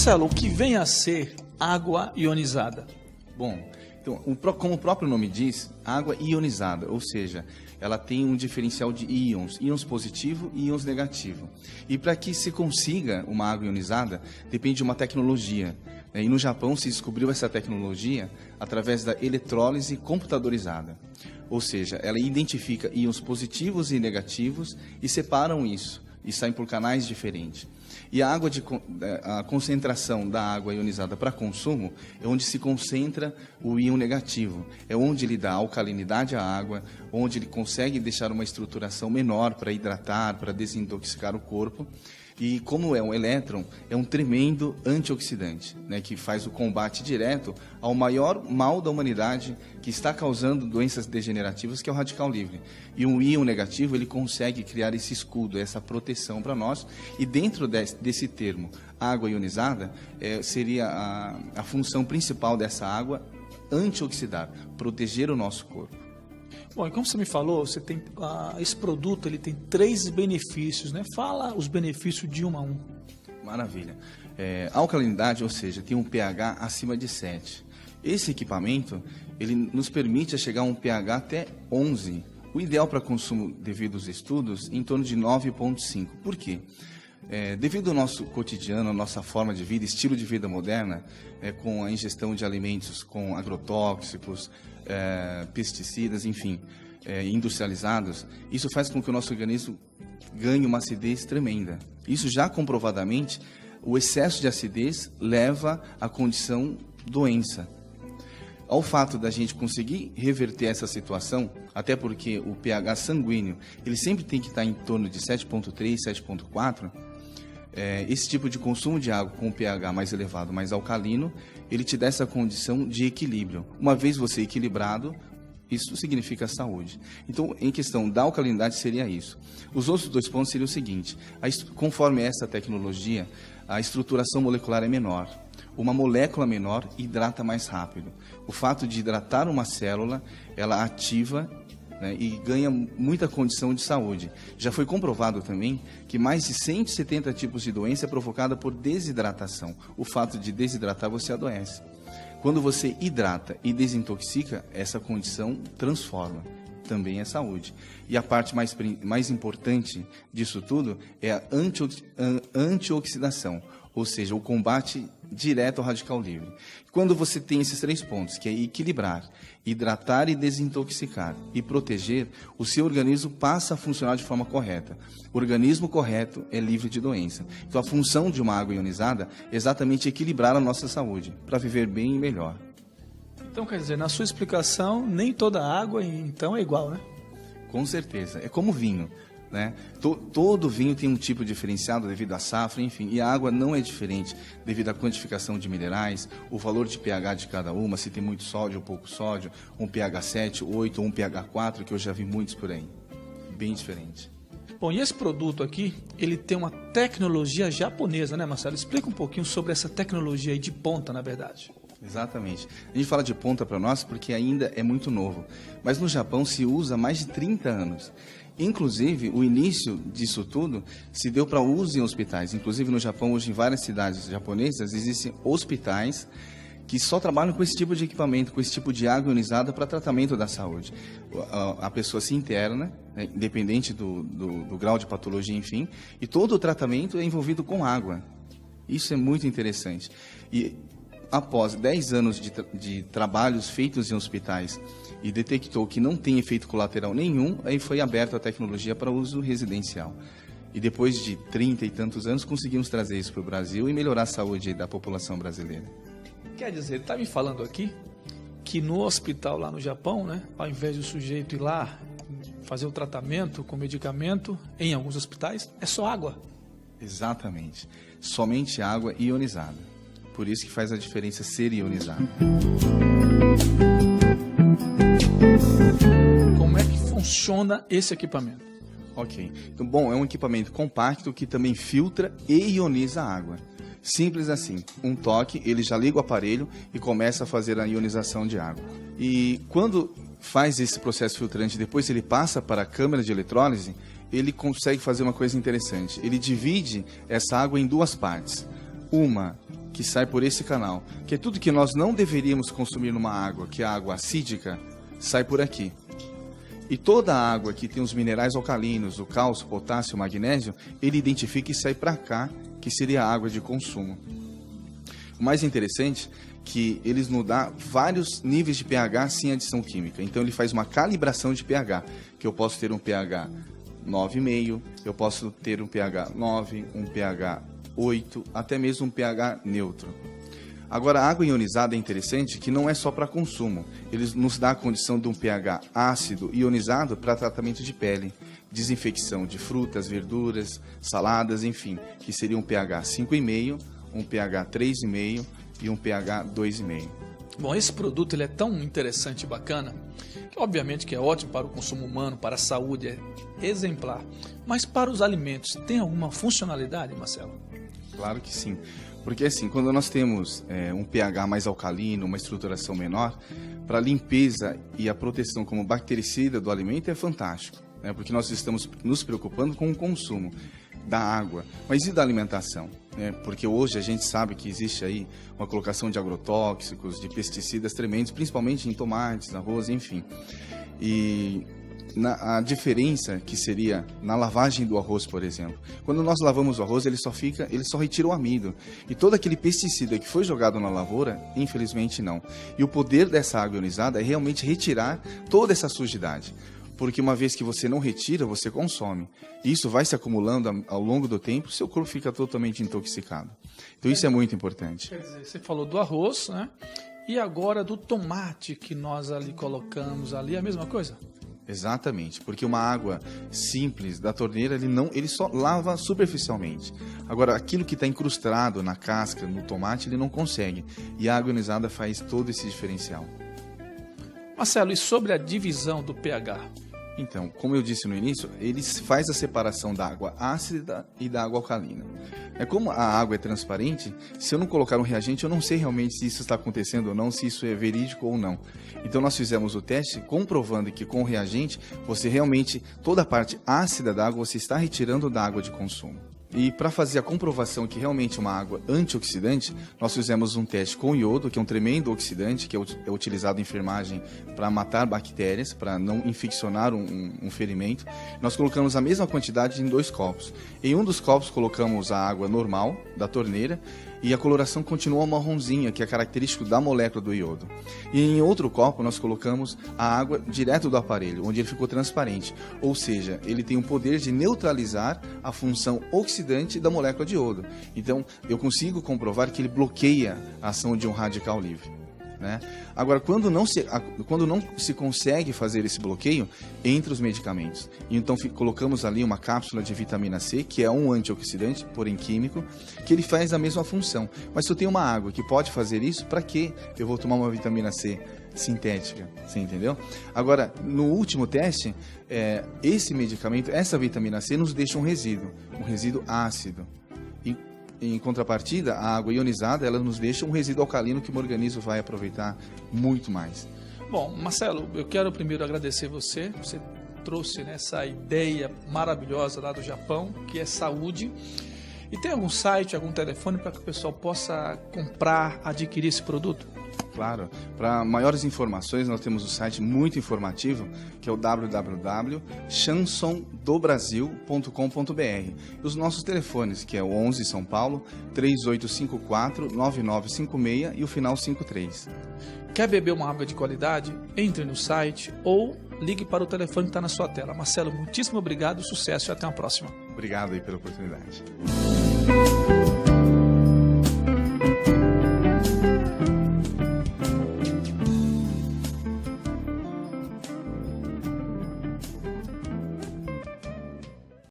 Marcelo, o que vem a ser água ionizada? Bom, então, como o próprio nome diz, água ionizada, ou seja, ela tem um diferencial de íons positivo e íons negativo. E para que se consiga uma água ionizada, depende de uma tecnologia. E no Japão se descobriu essa tecnologia através da eletrólise computadorizada. Ou seja, ela identifica íons positivos e negativos e separam isso, e saem por canais diferentes. E a concentração da água ionizada para consumo é onde se concentra o íon negativo. É onde ele dá alcalinidade à água, onde ele consegue deixar uma estruturação menor para hidratar, para desintoxicar o corpo. E como é um elétron, é um tremendo antioxidante, né, que faz o combate direto ao maior mal da humanidade, que está causando doenças degenerativas, que é o radical livre. E um íon negativo, ele consegue criar esse escudo, essa proteção para nós. E dentro desse termo, água ionizada, seria a função principal dessa água, antioxidar, proteger o nosso corpo. Bom, e como você me falou, você tem, esse produto ele tem 3 benefícios, né? Fala os benefícios de um a um. Maravilha. A alcalinidade, ou seja, tem um pH acima de 7. Esse equipamento, ele nos permite chegar a um pH até 11. O ideal para consumo, devido aos estudos, em torno de 9,5. Por quê? Devido ao nosso cotidiano, à nossa forma de vida, estilo de vida moderna, com a ingestão de alimentos com agrotóxicos, pesticidas, enfim, industrializados, isso faz com que o nosso organismo ganhe uma acidez tremenda. Isso já comprovadamente, o excesso de acidez leva à condição doença. Ao fato da gente conseguir reverter essa situação, até porque o pH sanguíneo, ele sempre tem que estar em torno de 7,3, 7,4, esse tipo de consumo de água com o pH mais elevado, mais alcalino, ele te dá essa condição de equilíbrio. Uma vez você equilibrado, isso significa saúde. Então, em questão da alcalinidade, seria isso. Os outros 2 pontos seriam o seguinte: conforme essa tecnologia, a estruturação molecular é menor. Uma molécula menor hidrata mais rápido. O fato de hidratar uma célula, ela ativa, né, e ganha muita condição de saúde. Já foi comprovado também que mais de 170 tipos de doença é provocada por desidratação. O fato de desidratar, você adoece. Quando você hidrata e desintoxica, essa condição transforma. Também é saúde. E a parte mais importante disso tudo é a antioxidação, ou seja, o combate direto ao radical livre. Quando você tem esses 3 pontos, que é equilibrar, hidratar e desintoxicar, e proteger, o seu organismo passa a funcionar de forma correta. O organismo correto é livre de doença. Então, a função de uma água ionizada é exatamente equilibrar a nossa saúde, para viver bem e melhor. Então, quer dizer, na sua explicação, nem toda água, então, é igual, né? Com certeza. É como vinho, né? Todo vinho tem um tipo diferenciado devido à safra, enfim. E a água não é diferente devido à quantificação de minerais, o valor de pH de cada uma, se tem muito sódio ou pouco sódio, um pH 7, 8 ou um pH 4, que eu já vi muitos por aí. Bem diferente. Bom, e esse produto aqui, ele tem uma tecnologia japonesa, né, Marcelo? Explica um pouquinho sobre essa tecnologia aí de ponta, na verdade. Exatamente. A gente fala de ponta para nós porque ainda é muito novo. Mas no Japão se usa há mais de 30 anos. Inclusive, o início disso tudo se deu para uso em hospitais. Inclusive, no Japão, hoje, em várias cidades japonesas, existem hospitais que só trabalham com esse tipo de equipamento, com esse tipo de água ionizada para tratamento da saúde. A pessoa se interna, né, independente do grau de patologia, enfim, e todo o tratamento é envolvido com água. Isso é muito interessante. E após 10 anos de trabalhos feitos em hospitais e detectou que não tem efeito colateral nenhum, aí foi aberta a tecnologia para uso residencial. E depois de 30 e tantos anos, conseguimos trazer isso para o Brasil e melhorar a saúde da população brasileira. Quer dizer, ele está me falando aqui que no hospital lá no Japão, né, ao invés do sujeito ir lá fazer o tratamento com medicamento, em alguns hospitais, é só água. Exatamente. Somente água ionizada. Por isso que faz a diferença ser ionizado. Como é que funciona esse equipamento? Ok. Então, bom, é um equipamento compacto que também filtra e ioniza a água. Simples assim. Um toque, ele já liga o aparelho e começa a fazer a ionização de água. E quando faz esse processo filtrante, depois ele passa para a câmara de eletrólise, ele consegue fazer uma coisa interessante. Ele divide essa água em 2 partes. Uma que sai por esse canal, que é tudo que nós não deveríamos consumir numa água, que é a água acídica, sai por aqui. E toda a água que tem os minerais alcalinos, o cálcio, o potássio, o magnésio, ele identifica e sai para cá, que seria a água de consumo. O mais interessante é que eles nos dão vários níveis de pH sem adição química. Então ele faz uma calibração de pH, que eu posso ter um pH 9,5, eu posso ter um pH 9, um pH 8, até mesmo um pH neutro. Agora, a água ionizada é interessante que não é só para consumo. Ele nos dá a condição de um pH ácido ionizado para tratamento de pele, desinfecção de frutas, verduras, saladas, enfim, que seria um pH 5,5, um pH 3,5 e um pH 2,5. Bom, esse produto ele é tão interessante e bacana, que obviamente que é ótimo para o consumo humano, para a saúde, é exemplar. Mas para os alimentos, tem alguma funcionalidade, Marcelo? Claro que sim. Porque assim, quando nós temos um pH mais alcalino, uma estruturação menor, para a limpeza e a proteção como bactericida do alimento é fantástico, né? Porque nós estamos nos preocupando com o consumo da água, mas e da alimentação? Porque hoje a gente sabe que existe aí uma colocação de agrotóxicos, de pesticidas tremendos, principalmente em tomates, arroz, enfim. E a diferença que seria na lavagem do arroz, por exemplo. Quando nós lavamos o arroz, ele só retira o amido. E todo aquele pesticida que foi jogado na lavoura, infelizmente não. E o poder dessa água ionizada é realmente retirar toda essa sujidade. Porque uma vez que você não retira, você consome. E isso vai se acumulando ao longo do tempo, seu corpo fica totalmente intoxicado. Então isso é muito importante. Quer dizer, você falou do arroz, né? E agora do tomate que nós ali colocamos ali, é a mesma coisa? Exatamente, porque uma água simples da torneira, ele só lava superficialmente. Agora, aquilo que está incrustado na casca, no tomate, ele não consegue. E a água ionizada faz todo esse diferencial. Marcelo, e sobre a divisão do pH? Então, como eu disse no início, ele faz a separação da água ácida e da água alcalina. Como a água é transparente, se eu não colocar um reagente, eu não sei realmente se isso está acontecendo ou não, se isso é verídico ou não. Então nós fizemos o teste comprovando que com o reagente, você realmente, toda a parte ácida da água, você está retirando da água de consumo. E para fazer a comprovação que realmente é uma água antioxidante, nós fizemos um teste com iodo, que é um tremendo oxidante, que é utilizado em enfermagem para matar bactérias, para não infeccionar um ferimento. Nós colocamos a mesma quantidade em 2 copos. Em um dos copos colocamos a água normal da torneira e a coloração continuou marronzinha, que é característico da molécula do iodo. E em outro copo nós colocamos a água direto do aparelho, onde ele ficou transparente, ou seja, ele tem o poder de neutralizar a função oxidante da molécula de iodo. Então eu consigo comprovar que ele bloqueia a ação de um radical livre. Agora, quando não se consegue fazer esse bloqueio, entra os medicamentos. Então, colocamos ali uma cápsula de vitamina C, que é um antioxidante, porém químico, que ele faz a mesma função. Mas se eu tenho uma água que pode fazer isso, para que eu vou tomar uma vitamina C sintética? Você entendeu? Agora, no último teste, esse medicamento, essa vitamina C, nos deixa um resíduo ácido. Em contrapartida, a água ionizada, ela nos deixa um resíduo alcalino que o organismo vai aproveitar muito mais. Bom, Marcelo, eu quero primeiro agradecer você. Você trouxe essa ideia maravilhosa lá do Japão, que é saúde. E tem algum site, algum telefone para que o pessoal possa comprar, adquirir esse produto? Claro. Para maiores informações, nós temos um site muito informativo, que é o www.chansondobrasil.com.br. E os nossos telefones, que é o 11 São Paulo, 3854-9956 e o final 53. Quer beber uma água de qualidade? Entre no site ou ligue para o telefone que está na sua tela. Marcelo, muitíssimo obrigado, sucesso e até uma próxima. Obrigado aí pela oportunidade.